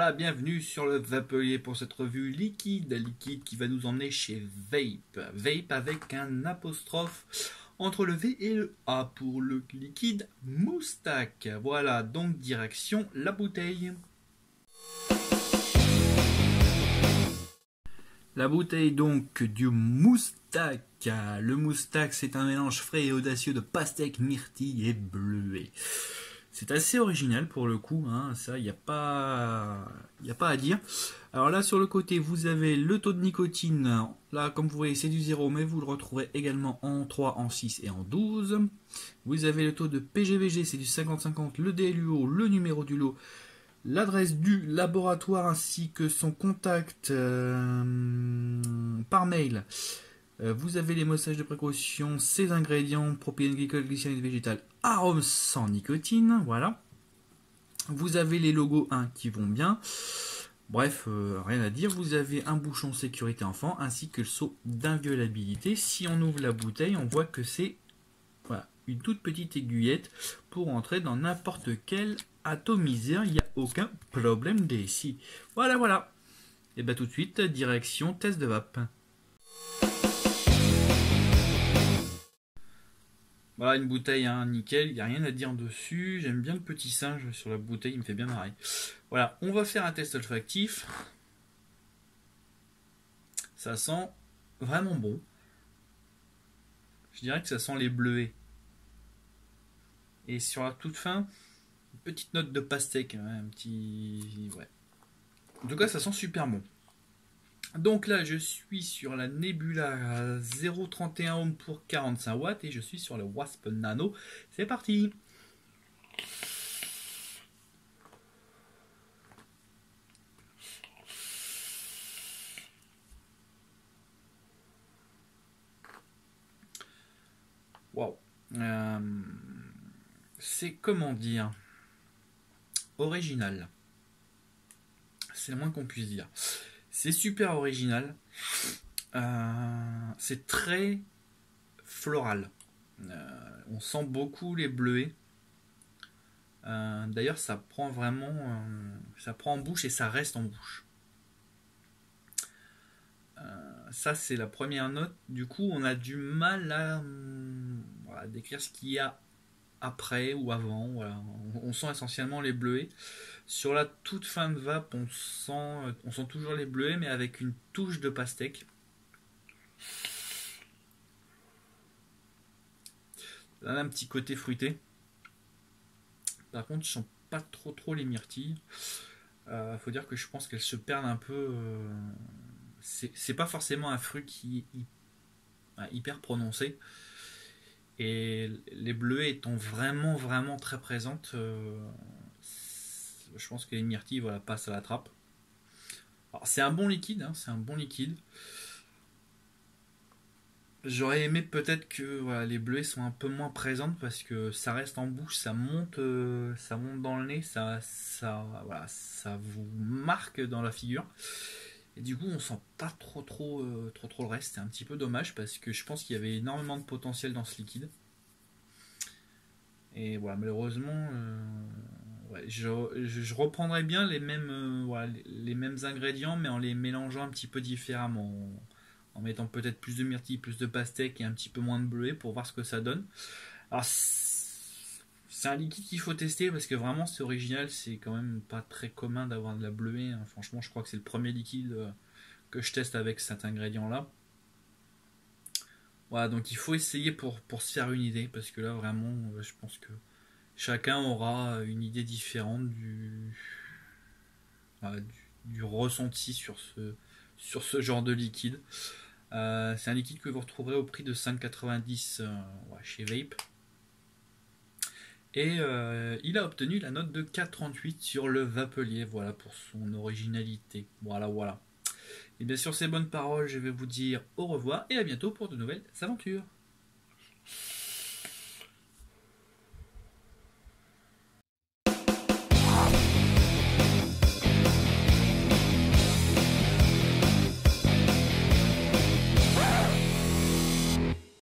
Voilà, bienvenue sur le Vapelier pour cette revue liquide qui va nous emmener chez Vape. Vape avec un apostrophe entre le V et le A pour le liquide Moustache. Voilà, donc direction la bouteille. La bouteille donc du Moustache. Le Moustache, c'est un mélange frais et audacieux de pastèque, myrtille et bleuet. C'est assez original pour le coup, hein, ça, il n'y a pas à dire. Alors là, sur le côté, vous avez le taux de nicotine. Là, comme vous voyez, c'est du 0, mais vous le retrouverez également en 3, en 6 et en 12. Vous avez le taux de PGVG, c'est du 50-50, le DLUO, le numéro du lot, l'adresse du laboratoire ainsi que son contact par mail. Vous avez les messages de précaution, ces ingrédients, propylène glycol, glycérine végétale, arôme sans nicotine, voilà. Vous avez les logos 1 qui vont bien. Bref, rien à dire. Vous avez un bouchon sécurité enfant ainsi que le sceau d'inviolabilité. Si on ouvre la bouteille, on voit que c'est voilà, une toute petite aiguillette pour entrer dans n'importe quel atomiseur. Il n'y a aucun problème d'ici. Voilà, voilà. Et bien tout de suite, direction test de vape. Voilà une bouteille, hein, nickel, il n'y a rien à dire dessus. J'aime bien le petit singe sur la bouteille, il me fait bien marrer. Voilà, on va faire un test olfactif. Ça sent vraiment bon. Je dirais que ça sent les bleuets. Et sur la toute fin, une petite note de pastèque, hein, un petit... Ouais. En tout cas, ça sent super bon. Donc là, je suis sur la Nebula 0,31 ohms pour 45 watts et je suis sur le Wasp Nano. C'est parti! Waouh! C'est comment dire? Original. C'est le moins qu'on puisse dire. C'est super original. C'est très floral. On sent beaucoup les bleuets. D'ailleurs, ça prend vraiment, ça prend en bouche et ça reste en bouche. Ça, c'est la première note. Du coup, on a du mal à voilà, décrire ce qu'il y a après ou avant. Voilà. On sent essentiellement les bleuets. Sur la toute fin de vape, on sent toujours les bleuets, mais avec une touche de pastèque. Là, un petit côté fruité. Par contre, je sens pas trop les myrtilles. Faut dire que je pense qu'elles se perdent un peu. C'est pas forcément un fruit qui est hyper prononcé. Et les bleuets étant vraiment très présentes, je pense que les myrtilles voilà, passent à la trappe. C'est un bon liquide, hein, c'est un bon liquide. J'aurais aimé peut-être que voilà, les bleuets soient un peu moins présentes parce que ça reste en bouche, ça monte dans le nez, voilà, ça vous marque dans la figure. Et du coup, on sent pas trop le reste. C'est un petit peu dommage parce que je pense qu'il y avait énormément de potentiel dans ce liquide. Et voilà, malheureusement, ouais, je reprendrai bien les mêmes, voilà, les mêmes ingrédients, mais en les mélangeant un petit peu différemment. En mettant peut-être plus de myrtille, plus de pastèque et un petit peu moins de bleuet pour voir ce que ça donne. Alors, c'est un liquide qu'il faut tester parce que vraiment c'est original, c'est quand même pas très commun d'avoir de la bleuet. Hein. Franchement, je crois que c'est le premier liquide que je teste avec cet ingrédient-là. Voilà, donc il faut essayer pour se faire une idée parce que là, vraiment, je pense que chacun aura une idée différente voilà, du ressenti sur ce genre de liquide. C'est un liquide que vous retrouverez au prix de 5,90 ouais, chez Vape. Et il a obtenu la note de 4,38 sur le Vapelier, voilà pour son originalité. Voilà. Et bien sur ces bonnes paroles, je vais vous dire au revoir et à bientôt pour de nouvelles aventures.